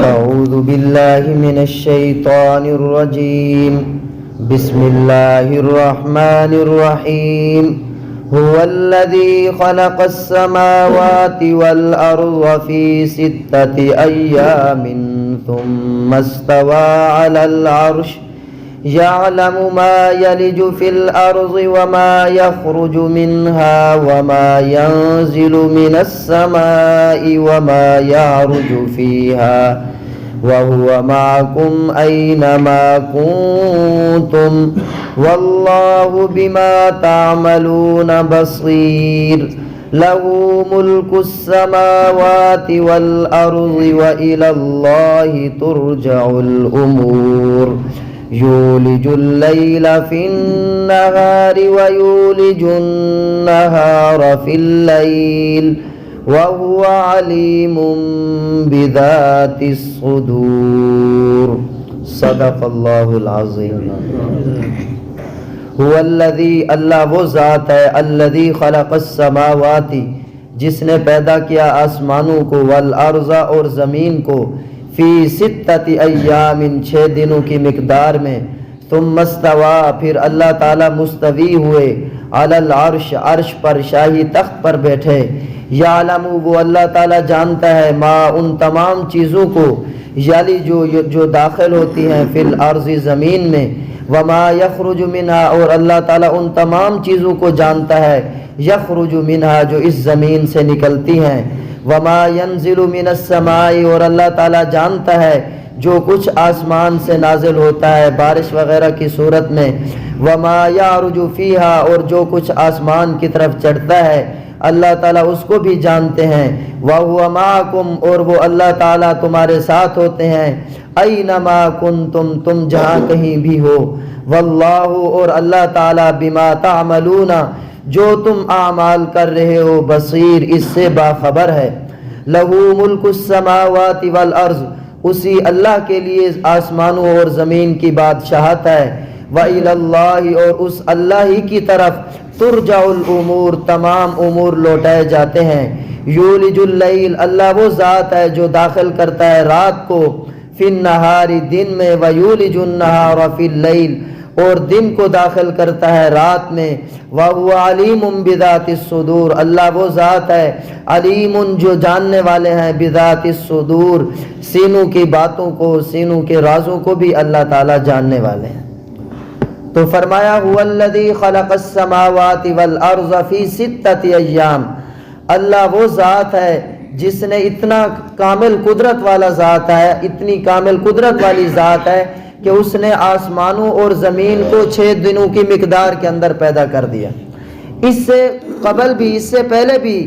أعوذ بالله من الشيطان الرجيم بسم الله الرحمن الرحيم هو الذي خلق السماوات والأرض في 6 أيام ثم استوى على العرش يعلم ما يلج في الأرض وما يخرج منها وما ينزل من السماء وما يعرج فيها وهو معكم أينما كنتم والله بما تعملون بصير له ملك السماوات والأرض وإلى الله ترجع الأمور يولج الليل في النهار ويولج النهار في الليل وهو عليم بذات الصدور صدق اللہ العظیم. هو الذی اللہ وہ ذات ہے الذی خلق السماوات جس نے پیدا کیا آسمانوں کو والارض اور زمین کو فی 6 ایام 6 دنوں کی مقدار میں ثم استوى پھر اللہ تعالی مستوی ہوئے علی العرش عرش پر شاہی تخت پر بیٹھے یعلم وہ اللہ تعالی جانتا ہے ما ان تمام چیزوں کو یالی جو داخل ہوتی ہیں فی الارض زمین میں وما یخرج منها اور اللہ تعالی ان تمام چیزوں کو جانتا ہے یخرج منها جو اس زمین سے نکلتی ہیں وما ينزل من السماء اور اللہ تعالی جانتا ہے جو کچھ آسمان سے نازل ہوتا ہے بارش وغیرہ کی صورت میں وما يعرج فيها اور جو کچھ آسمان کی طرف چڑھتا ہے اللہ تعالیٰ اس کو بھی جانتے ہیں وَهُوَ مَعَكُمْ اور وہ اللہ تعالیٰ تمہارے ساتھ ہوتے ہیں اَيْنَمَا كُنْتُمْ تم جہاں کہیں بھی ہو وَاللَّهُ اور اللہ تعالیٰ بِمَا تَعْمَلُونَ جو تم اعمال کر رہے ہو بصیر اس سے باخبر ہے لَهُ مُلْكُ السَّمَاوَاتِ وَالْأَرْضِ اسی اللہ کے لیے آسمانوں اور زمین کی بادشاہت ہے وَإِلَى اللَّهِ اور اس اللہ ہی کی طرف ترجع الامور تمام امور لوٹائے جاتے ہیں یولج اللیل اللہ وہ ذات ہے جو داخل کرتا ہے رات کو فی النہار دن میں ویولج النہار فی اللیل اور دن کو داخل کرتا ہے رات میں وَهُوَ عَلِيمٌ بِذَاتِ الصُّدُورِ اللہ وہ ذات ہے علیم جو جاننے والے ہیں بذات الصدور سینوں کی باتوں کو سینوں کے رازوں کو بھی اللہ تعالی جاننے والے ہیں. تو فرمایا هو الذی خلق السماوات والارض فی 6 ایام اللہ وہ ذات ہے جس نے اتنا کامل قدرت والا ذات ہے اتنی کامل قدرت والی ذات ہے کہ اس نے آسمانوں اور زمین کو 6 دنوں کی مقدار کے اندر پیدا کر دیا. اس سے قبل بھی اس سے پہلے بھی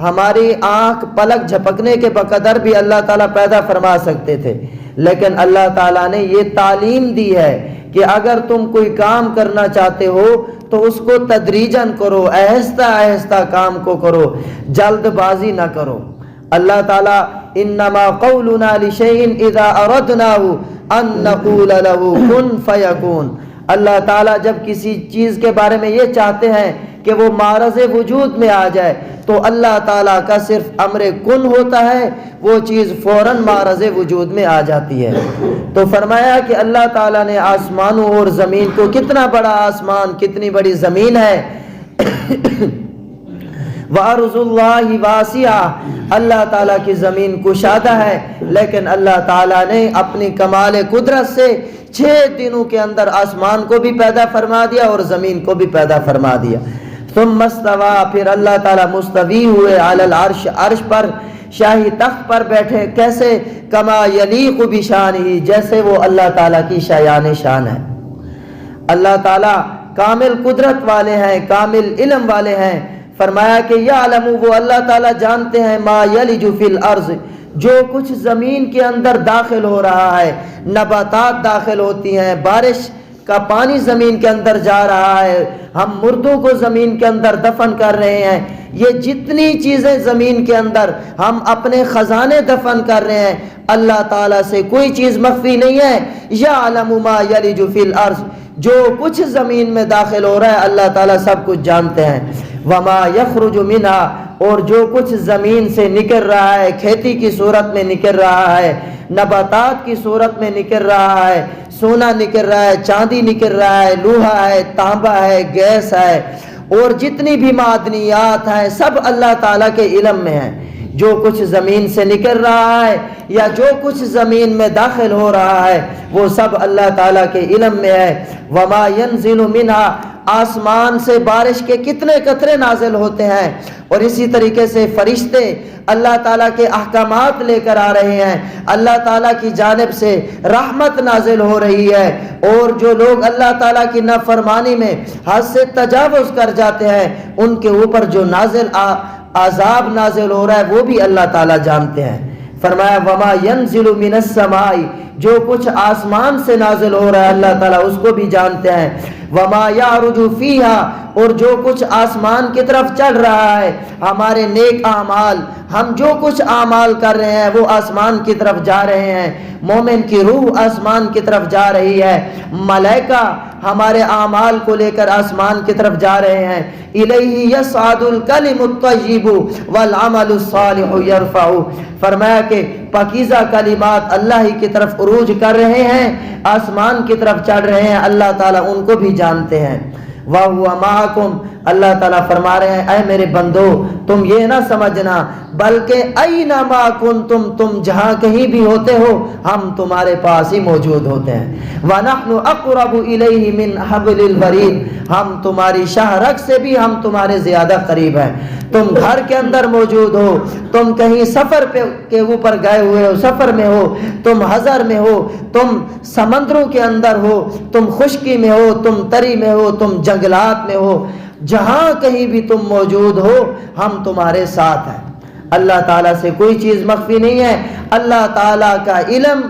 ہماری آنکھ پلک جھپکنے کے بقدر بھی اللہ تعالیٰ پیدا فرما سکتے تھے لیکن اللہ تعالیٰ نے یہ تعلیم دی ہے کہ اگر تم کوئی کام کرنا چاہتے ہو تو اس کو تدریجاً کرو آہستہ آہستہ کام کو کرو جلد بازی نہ کرو. اللہ تعالیٰ انما قولنا لشیء اذا اردناه ان نقول له کن فیکون اللہ تعالیٰ جب کسی چیز کے بارے میں یہ چاہتے ہیں کہ وہ معرض وجود میں آ جائے تو اللہ تعالیٰ کا صرف امر کن ہوتا ہے وہ چیز فوراً معرض وجود میں آ جاتی ہے. تو فرمایا کہ اللہ تعالیٰ نے آسمانوں اور زمین کو کتنا بڑا آسمان کتنی بڑی زمین ہے وَأَرْضُ اللَّهِ وَاسِعَةٌ اللہ تعالیٰ کی زمین کشادہ ہے لیکن اللہ تعالیٰ نے اپنی کمال قدرت سے 6 دنوں کے اندر آسمان کو بھی پیدا فرما دیا اور زمین کو بھی پیدا فرما دیا. ثم استوى پھر اللہ تعالیٰ مستوی ہوئے علی العرش عرش پر شاہی تخت پر بیٹھے کیسے کما یلیق بشانہ جیسے وہ اللہ تعالیٰ کی شایان شان ہے. اللہ تعالیٰ کامل قدرت والے ہیں کامل علم والے ہیں. فرمایا کہ یعلم وہ اللہ تعالیٰ جانتے ہیں ما یلج فی الارض جو کچھ زمین کے اندر داخل ہو رہا ہے نباتات داخل ہوتی ہیں بارش کا پانی زمین کے اندر جا رہا ہے ہم مردوں کو زمین کے اندر دفن کر رہے ہیں یہ جتنی چیزیں زمین کے اندر ہم اپنے خزانے دفن کر رہے ہیں اللہ تعالیٰ سے کوئی چیز مخفی نہیں ہے. یعلم ما یلج فی الارض جو کچھ زمین میں داخل ہو رہا ہے اللہ تعالیٰ سب کچھ جانتے ہیں. وما یخرج منها اور جو کچھ زمین سے نکل رہا ہے، کھیتی کی صورت میں نکل رہا ہے، نباتات کی صورت میں نکل رہا ہے، سونا نکل رہا ہے، چاندی نکل رہا ہے، لوہا ہے، تانبا ہے، گیس ہے، اور جتنی بھی معدنیات ہیں سب اللہ تعالیٰ کے علم میں ہیں۔ جو کچھ زمین سے نکل رہا ہے یا جو کچھ زمین میں داخل ہو رہا ہے وہ سب اللہ تعالیٰ کے علم میں ہے۔ وما ينزل منها، آسمان سے بارش کے کتنے قطرے نازل ہوتے ہیں، اور اسی طریقے سے فرشتے اللہ تعالیٰ کے احکامات لے کر آ رہے ہیں، اللہ تعالیٰ کی جانب سے رحمت نازل ہو رہی ہے، اور جو لوگ اللہ تعالیٰ کی نافرمانی میں حد سے تجاوز کر جاتے ہیں ان کے اوپر جو عذاب نازل ہو رہا ہے وہ بھی اللہ تعالیٰ جانتے ہیں۔ فرمایا وما ينزل من السماء، جو کچھ آسمان سے نازل ہو رہا ہے اللہ تعالیٰ اس کو بھی جانتے ہیں۔ وما يعرج فيها، اور جو کچھ آسمان کی طرف چڑھ رہا ہے، ہمارے نیک اعمال، ہم جو کچھ اعمال کر رہے ہیں وہ آسمان کی طرف جا رہے ہیں، مومن کی روح آسمان کی طرف جا رہی ہے، ملائکہ ہمارے اعمال کو لے کر آسمان کی طرف جا رہے ہیں۔ الیہ یصعد الکلم الطیب والعمل الصالح یرفع، فرمایا کہ پاکیزہ کلمات اللہ ہی کی طرف عروج کر رہے ہیں، آسمان کی طرف چڑھ رہے ہیں، اللہ تعالیٰ ان کو بھی جانتے ہیں۔ وَهُوَ مَعَكُمْ، اللہ تعالیٰ فرما رہے ہیں اے میرے بندو تم یہ نہ سمجھنا بلکہ اینما کنتم، تم جہاں کہیں بھی ہوتے ہو ہم تمہارے پاس ہی موجود ہوتے ہیں۔ وَنَحْنُ أَقْرَبُ إِلَيْهِ مِنْ حَبْلِ الْوَرِيدِ، ہم تمہاری شاہ رگ سے بھی ہم تمہارے زیادہ قریب ہیں۔ تم گھر کے اندر موجود ہو، تم کہیں سفر کے اوپر گئے ہوئے ہو، سفر میں ہو، تم حضر میں ہو، تم سمندروں کے اندر ہو، تم خشکی میں ہو، تم تری میں ہو، تم جنگلات میں ہو، جہاں کہیں بھی تم موجود ہو ہم تمہارے ساتھ ہیں۔ اللہ تعالیٰ سے کوئی چیز مخفی نہیں ہے، اللہ تعالیٰ کا علم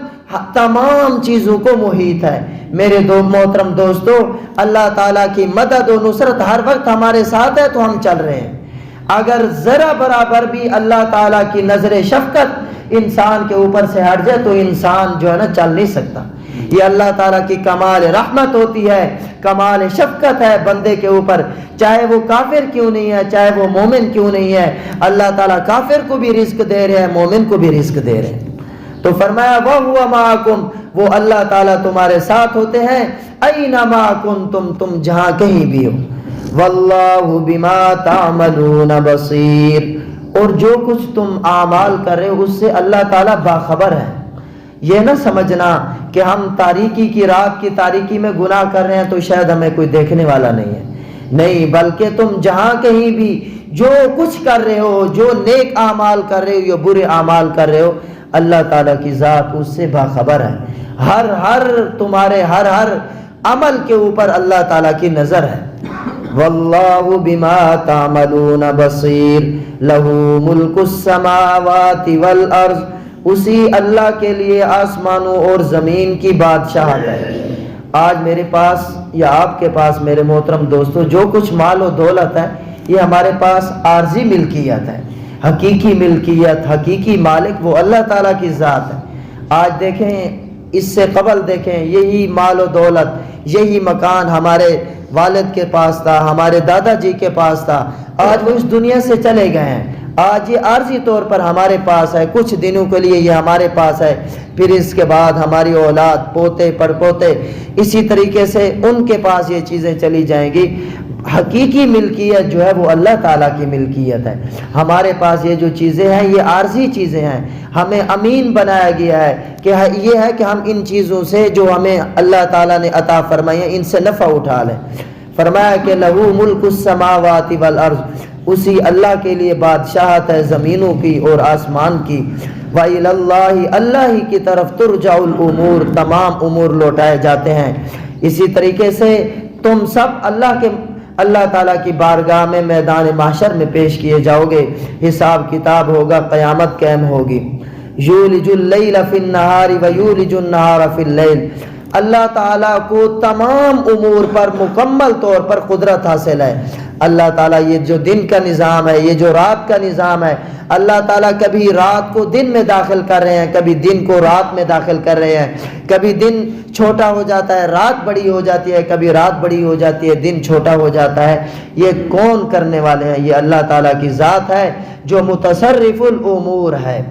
تمام چیزوں کو محیط ہے۔ میرے محترم دوستو، اللہ تعالیٰ کی مدد و نصرت ہر وقت ہمارے ساتھ ہے تو ہم چل رہے ہیں۔ اگر ذرا برابر بھی اللہ تعالیٰ کی نظر شفقت انسان کے اوپر سے ہٹ جائے تو انسان جو ہے نا چل نہیں سکتا۔ یہ اللہ تعالیٰ کی کمال رحمت ہوتی ہے، کمال شفقت ہے بندے کے اوپر، چاہے وہ کافر کیوں نہیں ہے، چاہے وہ مومن کیوں نہیں ہے، اللہ تعالیٰ کافر کو بھی رزق دے رہے ہیں، مومن کو بھی رزق دے رہے ہیں۔ تو فرمایا وَهُوَ مَعَكُمْ، وہ اللہ تعالیٰ تمہارے ساتھ ہوتے ہیں، اَيْنَمَا كُنْتُمْ، تم جہاں کہیں بھی ہو۔ وَاللَّهُ بِمَا تَعْمَلُونَ بَصِيرٌ، اور جو کچھ تم اعمال کر رہے ہو اس سے اللہ تعالیٰ باخبر ہے۔ یہ نہ سمجھنا کہ ہم تاریکی کی رات کی تاریکی میں گناہ کر رہے ہیں تو شاید ہمیں کوئی دیکھنے والا نہیں ہے، نہیں، بلکہ تم جہاں کہیں بھی جو کچھ کر رہے ہو، جو نیک اعمال کر رہے ہو یا برے اعمال کر رہے ہو، اللہ تعالیٰ کی ذات اس سے باخبر ہے۔ ہر تمہارے ہر عمل کے اوپر اللہ تعالیٰ کی نظر ہے۔ واللہ بما تعملون بصیر، لہ ملک السماوات والارض، اسی اللہ کے لیے آسمانوں اور زمین کی بادشاہت ہے۔ آج میرے پاس یا آپ کے پاس میرے محترم دوستو جو کچھ مال و دولت ہے یہ ہمارے پاس عارضی ملکیت ہے، حقیقی ملکیت، حقیقی مالک وہ اللہ تعالیٰ کی ذات ہے۔ آج دیکھیں، اس سے قبل دیکھیں، یہی مال و دولت، یہی مکان ہمارے والد کے پاس تھا، ہمارے دادا جی کے پاس تھا، آج وہ اس دنیا سے چلے گئے ہیں۔ آج یہ عارضی طور پر ہمارے پاس ہے، کچھ دنوں کے لیے یہ ہمارے پاس ہے، پھر اس کے بعد ہماری اولاد، پوتے پڑ پوتے، اسی طریقے سے ان کے پاس یہ چیزیں چلی جائیں گی۔ حقیقی ملکیت جو ہے وہ اللہ تعالیٰ کی ملکیت ہے۔ ہمارے پاس یہ جو چیزیں ہیں یہ عارضی چیزیں ہیں، ہمیں امین بنایا گیا ہے کہ یہ ہے کہ ہم ان چیزوں سے جو ہمیں اللہ تعالیٰ نے عطا فرمائی ہیں ان سے نفع اٹھا لیں۔ فرمایا کہ لہو ملک السماوات والارض، اسی اللہ کے لیے بادشاہت ہے زمینوں کی اور آسمان کی۔ وَإِلَى اللَّهِ، اللہ ہی کی طرف ترجع الامور، تمام امور لوٹائے جاتے ہیں۔ اسی طریقے سے تم سب اللہ تعالیٰ کی بارگاہ میں میدان محشر میں پیش کیے جاؤ گے، حساب کتاب ہوگا، قیامت قائم ہوگی۔ یولج اللیل فی النہار ویولج النہار فی اللیل، اللہ تعالیٰ کو تمام امور پر مکمل طور پر قدرت حاصل ہے۔ اللہ تعالیٰ یہ جو دن کا نظام ہے، یہ جو رات کا نظام ہے، اللہ تعالیٰ کبھی رات کو دن میں داخل کر رہے ہیں، کبھی دن کو رات میں داخل کر رہے ہیں، کبھی دن چھوٹا ہو جاتا ہے رات بڑی ہو جاتی ہے، کبھی رات بڑی ہو جاتی ہے دن چھوٹا ہو جاتا ہے۔ یہ کون کرنے والے ہیں؟ یہ اللہ تعالیٰ کی ذات ہے جو متصرف الامور ہے۔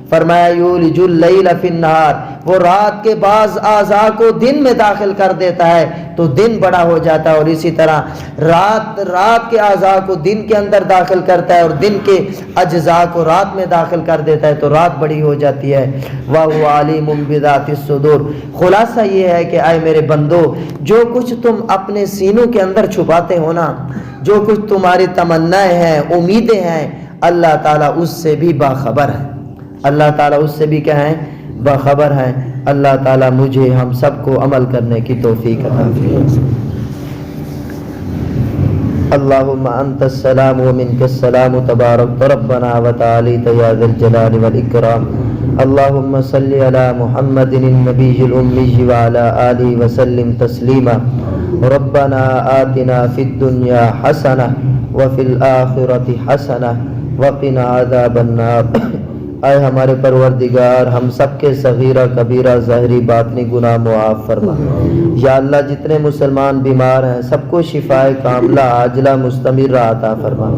فرمایا یولج اللیل فی النہار، وہ رات کے بعض اعضاء کو دن میں داخل کر دیتا ہے تو دن بڑا ہو جاتا ہے، اور اسی طرح رات کے اعضاء کو دن کے اندر داخل کرتا ہے اور دن کے اجزاء کو رات میں داخل کر دیتا ہے تو رات بڑی ہو جاتی ہے۔ وَهُوَ عَلِيمٌ بِذَاتِ الصُّدُورِ۔ خلاصہ یہ ہے کہ اے میرے بندو، جو کچھ تم اپنے سینوں کے اندر چھپاتے ہو نا، جو کچھ تمہاری تمنائیں ہیں، امیدیں ہیں، اللہ تعالیٰ اس سے بھی باخبر ہے۔ اللہ تعالیٰ اس سے بھی کیا ہے؟ باخبر ہے۔ اللہ تعالیٰ مجھے ہم سب کو عمل کرنے کی توفیق عطا فرمائے۔ اللہم انت السلام ومنک السلام تبارک ربنا وتعالیت یا ذی الجلال والاکرام۔ اللہم صلی علی محمد النبی الامی وعلی آلہ وسلم تسلیما۔ ربنا آتنا فی الدنیا حسنہ وفی الآخرۃ حسنہ وقنا عذاب النار۔ اے ہمارے پروردگار، ہم سب کے صغیرہ کبیرہ ظاہری باطنی گناہ معاف فرما۔ یا اللہ جتنے مسلمان بیمار ہیں سب کو شفائے کاملہ عاجلہ مستمرہ عطا فرما۔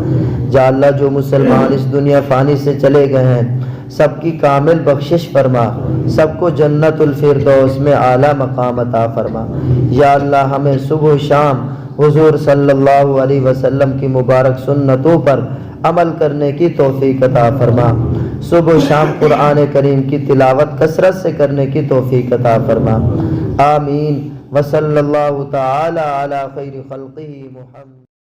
یا اللہ جو مسلمان اس دنیا فانی سے چلے گئے ہیں سب کی کامل بخشش فرما، سب کو جنت الفردوس میں اعلیٰ مقام عطا فرما۔ یا اللہ ہمیں صبح و شام حضور صلی اللہ علیہ وسلم کی مبارک سنتوں پر عمل کرنے کی توفیق عطا فرما۔ صبح و شام قرآن کریم کی تلاوت کثرت سے کرنے کی توفیق عطا فرما۔ آمین۔ وصلی اللہ تعالی علی خیر خلقہ محمد۔